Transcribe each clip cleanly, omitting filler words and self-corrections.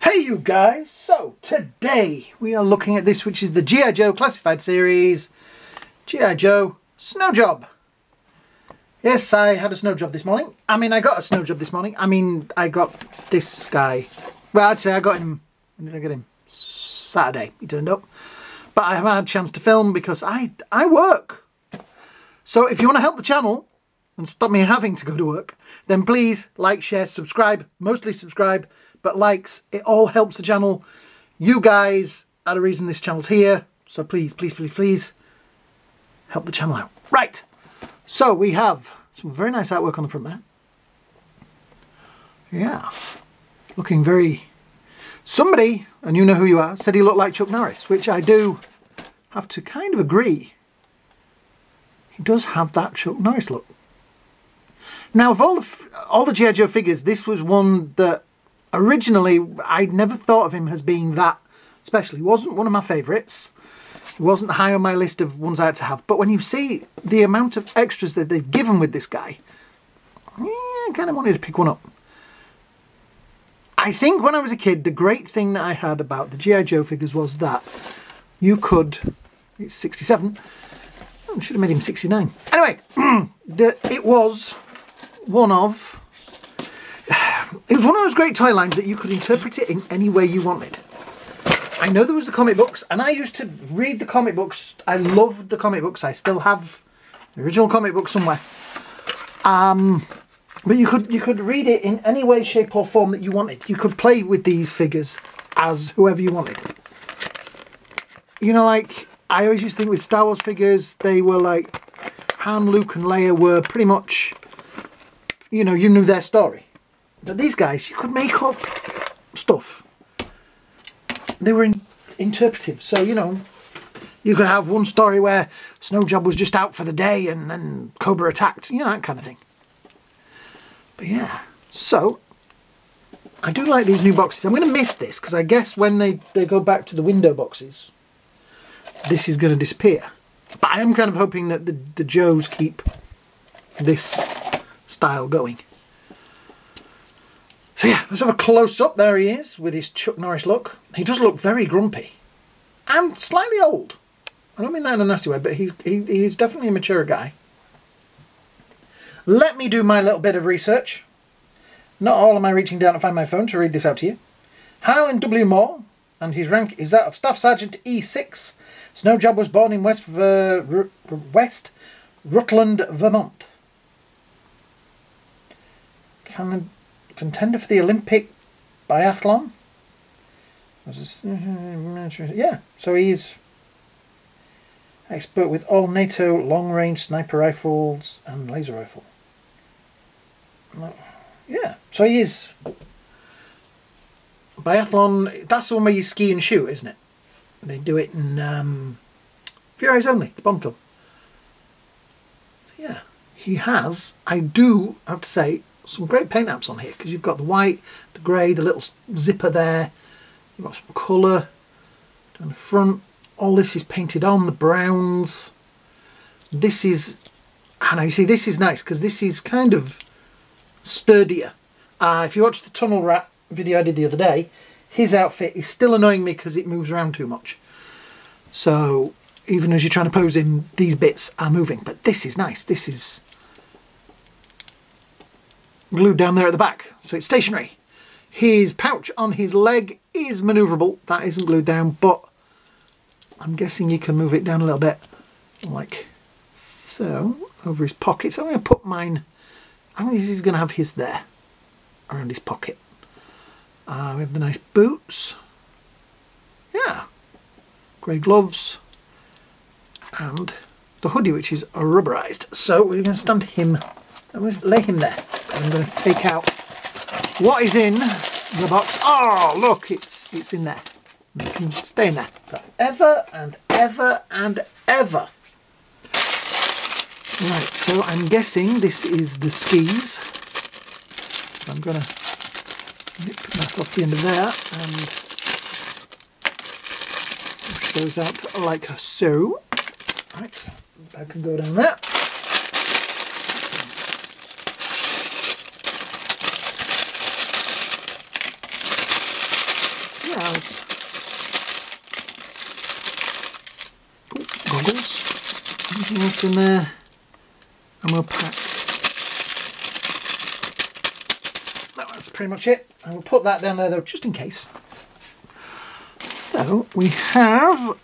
Hey you guys, so today we are looking at this, which is the G.I Joe classified series, G.I Joe Snowjob. Yes, I had a snowjob this morning. I got a snowjob this morning. I got this guy. Well, I'd say I got him, when did I get him? Saturday, he turned up. But I haven't had a chance to film because I work. So if you want to help the channel and stop me having to go to work, then please like, share, subscribe, mostly subscribe. But likes, it all helps the channel. You guys are the reason this channel's here. So please, please, please, please help the channel out. Right. So we have some very nice artwork on the front there. Yeah. Looking very... Somebody, and you know who you are, said he looked like Chuck Norris, which I do have to kind of agree. He does have that Chuck Norris look. Now, of all the G.I Joe figures, this was one that originally, I'd never thought of him as being that special. He wasn't one of my favourites. He wasn't high on my list of ones I had to have. But when you see the amount of extras that they've given with this guy, I kind of wanted to pick one up. I think when I was a kid, the great thing that I had about the G.I Joe figures was that you could... It's 67. I should have made him 69. Anyway, it was one of... It was one of those great toy lines that you could interpret it in any way you wanted. I know there was the comic books, and I used to read the comic books. I loved the comic books. I still have the original comic book somewhere. But you could read it in any way, shape or form that you wanted. You could play with these figures as whoever you wanted. You know, like, I always used to think with Star Wars figures, they were like, Han, Luke and Leia were pretty much, you know, you knew their story. But these guys, you could make up stuff. They were interpretive. So, you know, you could have one story where Snowjob was just out for the day and then Cobra attacked. You know, that kind of thing. But yeah, so I do like these new boxes. I'm going to miss this because I guess when they go back to the window boxes, this is going to disappear. But I am kind of hoping that the Joes keep this style going. So yeah, let's have a close-up. There he is with his Chuck Norris look. He does look very grumpy and slightly old. I don't mean that in a nasty way, but he is definitely a mature guy. Let me do my little bit of research. Not all am I reaching down to find my phone to read this out to you. Highland W. Moore, and his rank is that of Staff Sergeant E6. Snowjob was born in West Rutland, Vermont. Contender for the Olympic biathlon. Yeah, so he's expert with all NATO long-range sniper rifles and laser rifle. Yeah, so he is biathlon. That's the one where you ski and shoot, isn't it? They do it in For Your Eyes Only, the Bond film. So yeah, he has. I do have to say, some great paint apps on here because you've got the white, the grey, the little zipper there. You've got some colour down the front. All this is painted on, the browns. This is, I know, you see, this is nice because this is kind of sturdier. If you watch the Tunnel Rat video I did the other day, his outfit is still annoying me because it moves around too much. So even as you're trying to pose him, these bits are moving. But this is nice. This is glued down there at the back, so it's stationary. His pouch on his leg is manoeuvrable. That isn't glued down, but I'm guessing you can move it down a little bit, like so, over his pocket. So I'm going to put mine, I think he's going to have his there, around his pocket. We have the nice boots. Yeah. Grey gloves. And the hoodie, which is rubberized. So we're going to stand him, I'm going to lay him there. I'm going to take out what is in the box. Oh, look, it's in there. It can stay in there forever and ever and ever. Right, so I'm guessing this is the skis. So I'm going to nip that off the end of there and push those out like so. Right, that can go down there. Yes. Ooh, goggles. Anything else in there? Ammo pack. That's pretty much it. I will put that down there though, just in case. So we have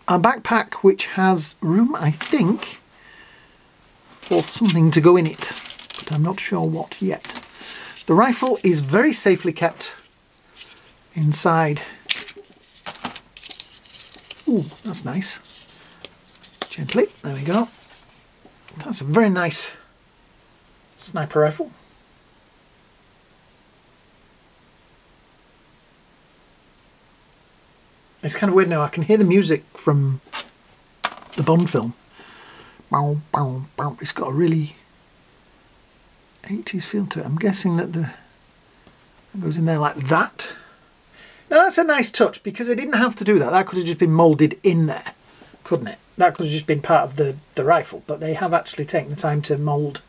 a backpack which has room, I think, for something to go in it, but I'm not sure what yet. The rifle is very safely kept inside. Ooh, that's nice. Gently, there we go. That's a very nice sniper rifle. It's kind of weird now, I can hear the music from the Bond film. It's got a really 80s feel to it. I'm guessing that it goes in there like that. Now that's a nice touch, because it didn't have to do that. That could have just been moulded in there, couldn't it? That could have just been part of the rifle, but they have actually taken the time to mould.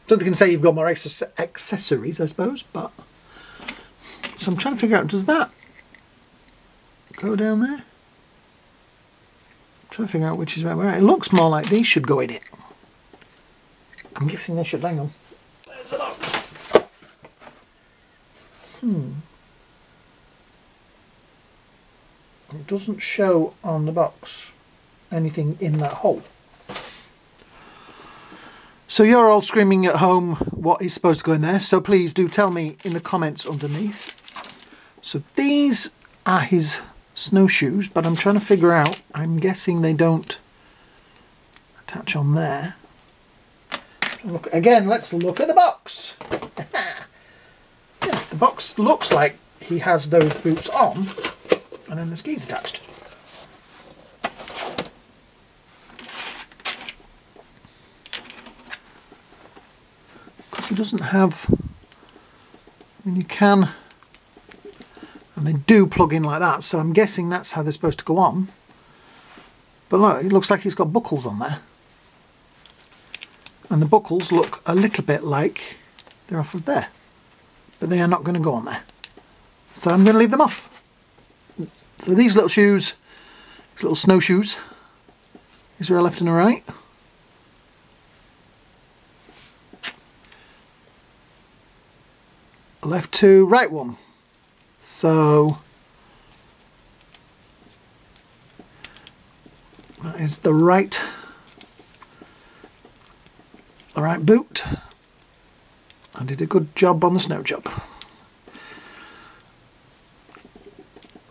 Don't they can say you've got more accessories, I suppose, but... So I'm trying to figure out, does that go down there? I'm trying to figure out which is right. It looks more like these should go in it. I'm guessing they should. Hang on. There's a box. It doesn't show on the box anything in that hole. So you're all screaming at home what is supposed to go in there, so please do tell me in the comments underneath. So these are his snowshoes, but I'm trying to figure out, I'm guessing they don't attach on there. Look again, let's look at the box. Yeah, the box looks like he has those boots on and then the skis attached. Because he doesn't have, I mean, you can, and they do plug in like that, so I'm guessing that's how they're supposed to go on. But look, it looks like he's got buckles on there. And the buckles look a little bit like they're off of there. But they are not going to go on there. So I'm going to leave them off. So these little shoes, these little snowshoes, is there a left and a right? A left two, right one. So that is the right boot. I did a good job on the snow job.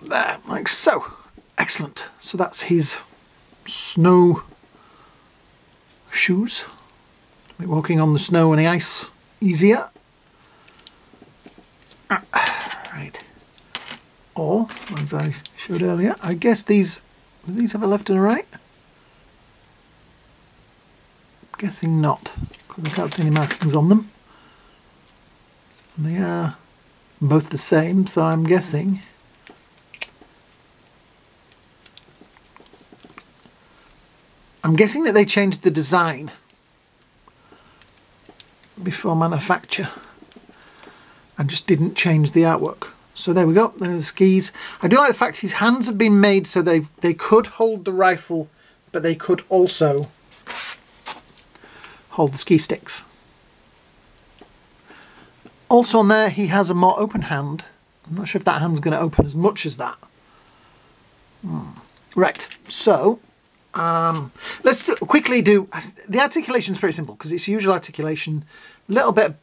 There, like so. Excellent. So that's his snow shoes. Make walking on the snow and the ice easier. Right. Or, as I showed earlier, I guess do these have a left and a right? I'm guessing not, because I can't see any markings on them. And they are both the same, so I'm guessing that they changed the design before manufacture and just didn't change the artwork. So there we go, there's the skis. I do like the fact his hands have been made so they could hold the rifle, but they could also hold the ski sticks. Also on there he has a more open hand. I'm not sure if that hand's going to open as much as that. Right, so let's quickly do, the articulation is pretty simple because it's usual articulation, a little bit of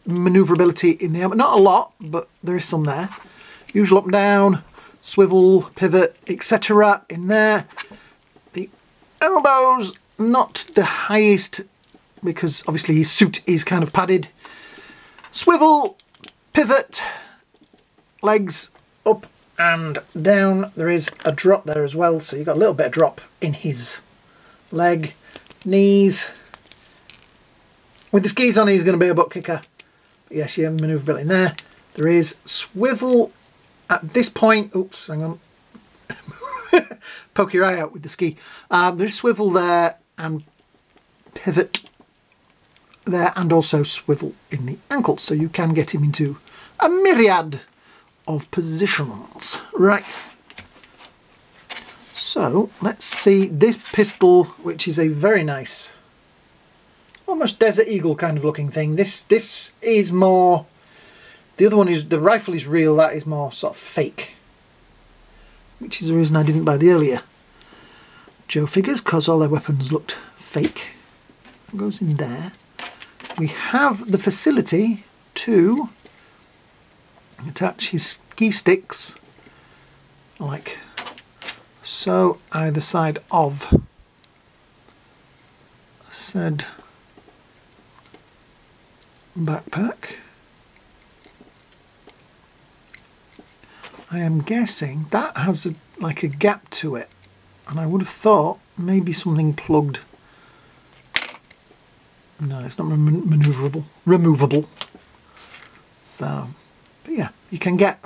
manoeuvrability in the arm, not a lot, but there is some there. Usual up and down, swivel, pivot, etc. in there. The elbows, not the highest because obviously his suit is kind of padded. Swivel, pivot, legs up and down. There is a drop there as well, so you've got a little bit of drop in his leg. Knees. With the skis on, he's going to be a butt kicker. But yes, you have manoeuvrability in there. There is swivel at this point. Oops, hang on. Poke your eye out with the ski. There's swivel there and pivot there, and also swivel in the ankles, so you can get him into a myriad of positions. Right. So let's see this pistol, which is a very nice, almost Desert Eagle kind of looking thing. This is more, the other one is, the rifle is real, that is more sort of fake. Which is the reason I didn't buy the earlier Joe figures, because all their weapons looked fake. It goes in there. We have the facility to attach his ski sticks like so either side of said backpack. I am guessing that has like a gap to it, and I would have thought maybe something plugged. No, it's not removable. So, but yeah, you can get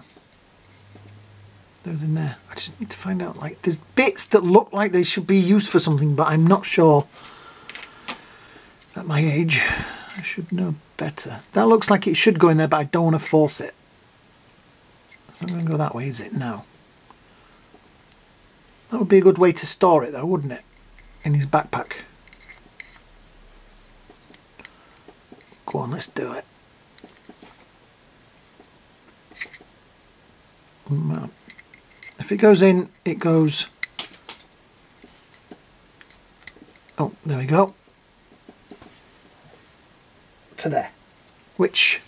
those in there. I just need to find out, like, there's bits that look like they should be used for something, but I'm not sure. At my age, I should know better. That looks like it should go in there, but I don't want to force it. So I'm going to go that way, is it? No. That would be a good way to store it though, wouldn't it? In his backpack. Go on, let's do it. If it goes in, it goes... Oh, there we go. To there. Which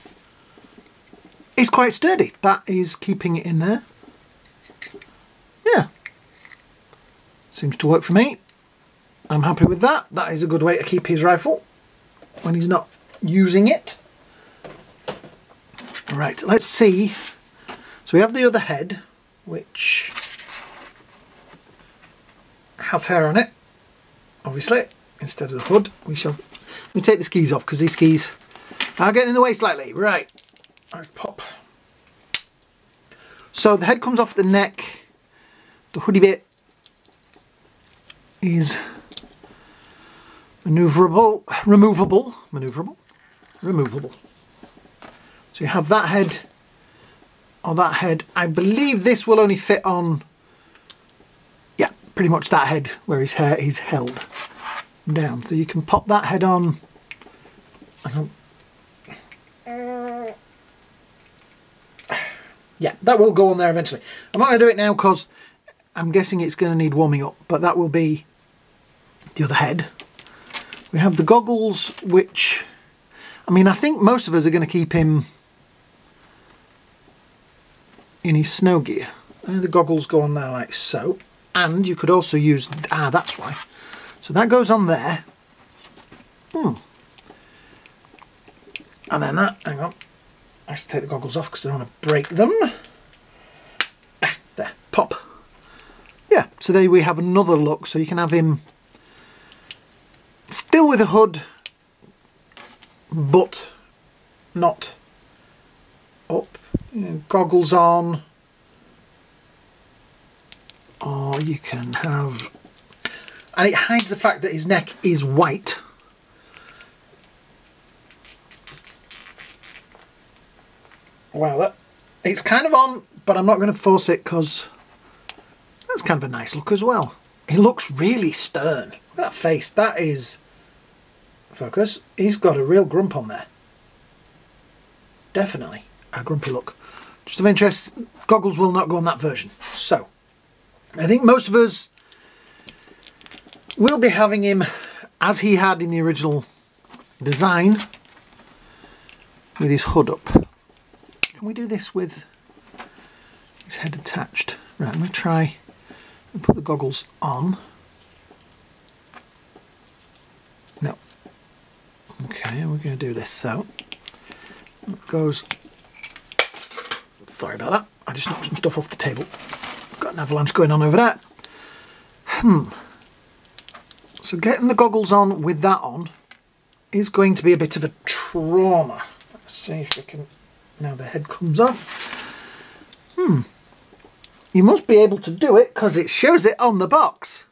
is quite sturdy. That is keeping it in there. Yeah. Seems to work for me. I'm happy with that. That is a good way to keep his rifle when he's not using it. Right, let's see. So we have the other head, which has hair on it, obviously, instead of the hood. Let me take the skis off because these skis are getting in the way slightly. Right, pop. So the head comes off the neck. The hoodie bit is removable. So you have that head or that head. I believe this will only fit on, yeah, pretty much that head where his hair is held down. So you can pop that head on. Yeah, that will go on there eventually. I'm not going to do it now because I'm guessing it's going to need warming up, but that will be the other head. We have the goggles, which, I mean, I think most of us are going to keep him in his snow gear. The goggles go on there like so. And you could also use, that's why. So that goes on there. And then that, hang on. I have to take the goggles off because I don't want to break them. There, pop. Yeah, so there we have another look. So you can have him still with a hood, but not up. Goggles on. Or you can have... And it hides the fact that his neck is white. Wow, it's kind of on, but I'm not going to force it because that's kind of a nice look as well. He looks really stern. Look at that face. That is... Focus. He's got a real grump on there. Definitely a grumpy look. Just of interest, goggles will not go on that version. So, I think most of us will be having him as he had in the original design with his hood up. Can we do this with his head attached? Right, I'm going to try and put the goggles on. No. Okay, we're going to do this. So, it goes... Sorry about that. I just knocked some stuff off the table. Got an avalanche going on over there. So getting the goggles on with that on is going to be a bit of a trauma. Let's see if we can... Now the head comes off. You must be able to do it because it shows it on the box.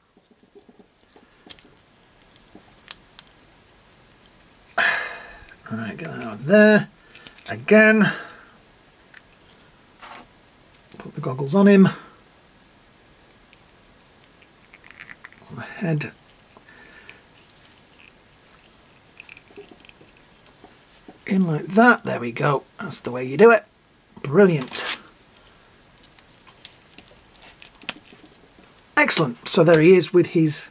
Alright, get that out of there. Again. Put the goggles on him. On the head. In like that. There we go. That's the way you do it. Brilliant. Excellent. So there he is with his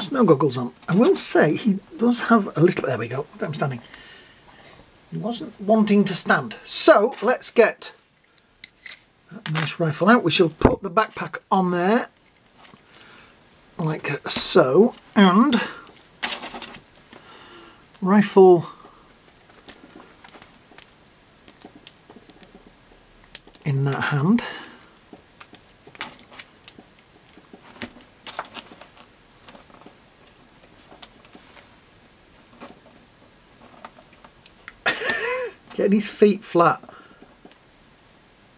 snow goggles on. I will say he does have a little... There we go. Look at him standing. He wasn't wanting to stand. So let's get that nice rifle out. We shall put the backpack on there like so, and rifle in that hand. Getting his feet flat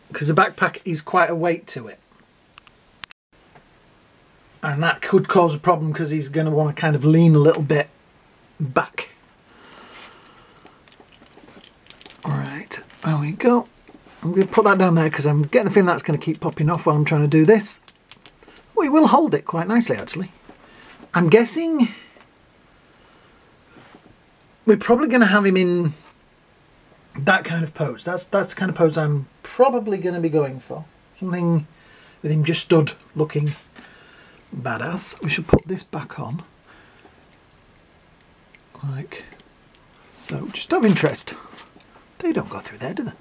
because the backpack is quite a weight to it, and that could cause a problem because he's going to want to kind of lean a little bit back. Alright, there we go. I'm going to put that down there because I'm getting the feeling that's going to keep popping off while I'm trying to do this. We will hold it quite nicely actually. I'm guessing we're probably going to have him in that kind of pose. That's the kind of pose I'm probably going to be going for. Something with him just stood looking badass. We should put this back on. Like so. Just out of interest. They don't go through there, do they?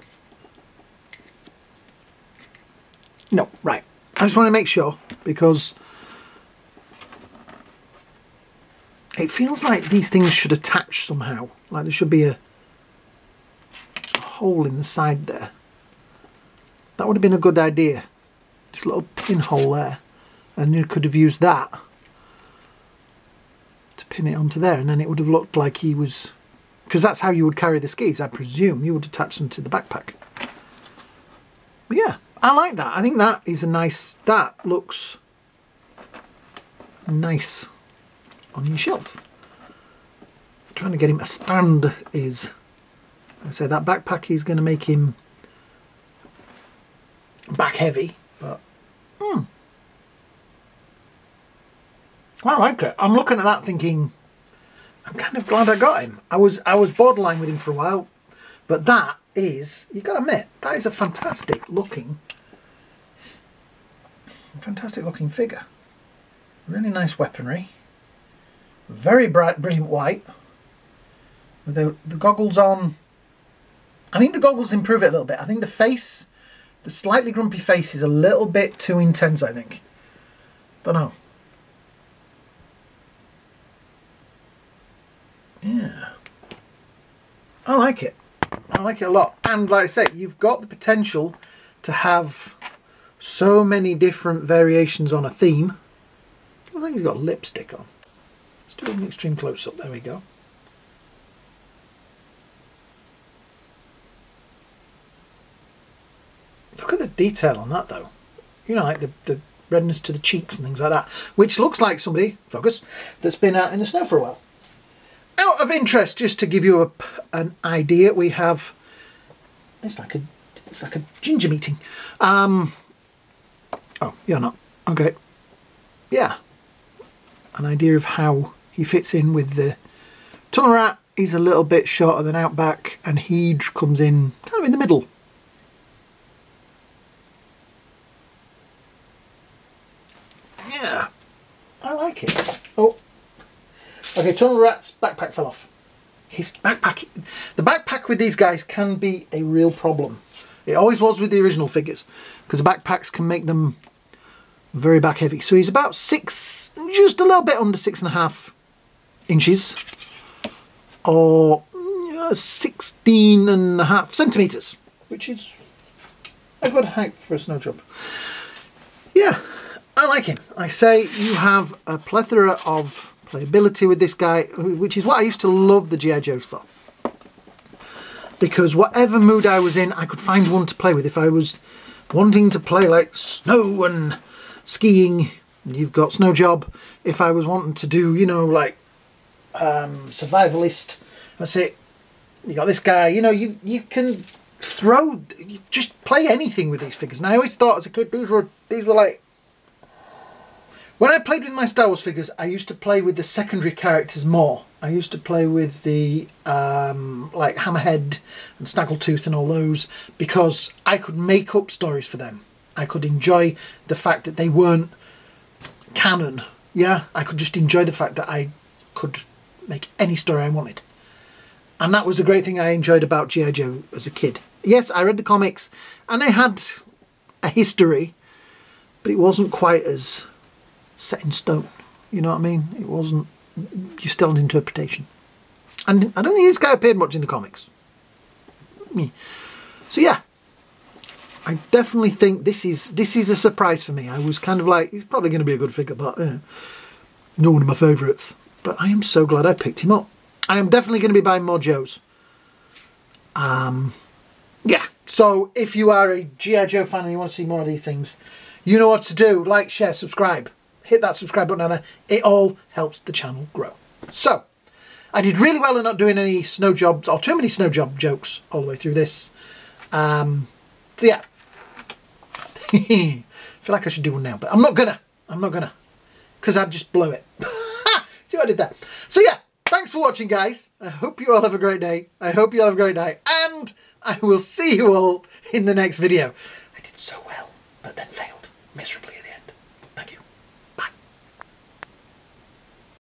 No, right. I just want to make sure because it feels like these things should attach somehow. Like there should be a hole in the side there. That would have been a good idea. Just a little pinhole there, and you could have used that to pin it onto there, and then it would have looked like he was, because that's how you would carry the skis, I presume. You would attach them to the backpack. But yeah, I like that. I think that is a nice, that looks nice on your shelf. Trying to get him a stand is, I say that backpack is going to make him back heavy, but I like it. I'm looking at that thinking, I'm kind of glad I got him. I was borderline with him for a while, but that is, you got to admit, that is a fantastic looking figure. Really nice weaponry. Very bright, brilliant white. With the goggles on. I think the goggles improve it a little bit. I think the face, the slightly grumpy face is a little bit too intense, I think. Don't know. Yeah. I like it. I like it a lot. And like I say, you've got the potential to have so many different variations on a theme. I think he's got lipstick on. Let's do an extreme close-up. There we go. Look at the detail on that though. You know, like the redness to the cheeks and things like that. Which looks like somebody, focus, that's been out in the snow for a while. Out of interest, just to give you an idea, we have, it's like a ginger meeting. Oh, you're not. Okay. Yeah. An idea of how he fits in with the tunnel rat. He's a little bit shorter than Outback, and he comes in kind of in the middle. Yeah, I like it. Oh, okay, Tunnel Rat's backpack fell off. His backpack, the backpack with these guys can be a real problem. It always was with the original figures, because the backpacks can make them very back heavy. So he's about 6, just a little bit under 6.5 inches, or 16.5 centimeters, which is a good height for a snow job. Yeah. I like him. I say you have a plethora of playability with this guy, which is what I used to love the G.I Joes for. Because whatever mood I was in, I could find one to play with. If I was wanting to play like snow and skiing, you've got Snowjob. If I was wanting to do, you know, like survivalist, that's it. You got this guy. You know, you can just play anything with these figures. And I always thought as a kid, these were like, when I played with my Star Wars figures, I used to play with the secondary characters more. I used to play with the like Hammerhead and Snaggletooth and all those, because I could make up stories for them. I could enjoy the fact that they weren't canon. Yeah, I could just enjoy the fact that I could make any story I wanted. And that was the great thing I enjoyed about G.I Joe as a kid. Yes, I read the comics and I had a history, but it wasn't quite as set in stone. You know what I mean? It wasn't, you still had interpretation. And I don't think this guy appeared much in the comics. So yeah, I definitely think this is a surprise for me. I was kind of like, he's probably going to be a good figure, but not one of my favourites. But I am so glad I picked him up. I am definitely going to be buying more Joes. Yeah, so if you are a G.I Joe fan and you want to see more of these things, you know what to do. Like, share, subscribe. Hit that subscribe button down there. It all helps the channel grow. So, I did really well in not doing any snow jobs, or too many snow job jokes all the way through this. So yeah. I feel like I should do one now, but I'm not gonna. Because I'd just blow it. See what I did there? So yeah, thanks for watching, guys. I hope you all have a great day. I hope you all have a great night. And I will see you all in the next video. I did so well, but then failed miserably.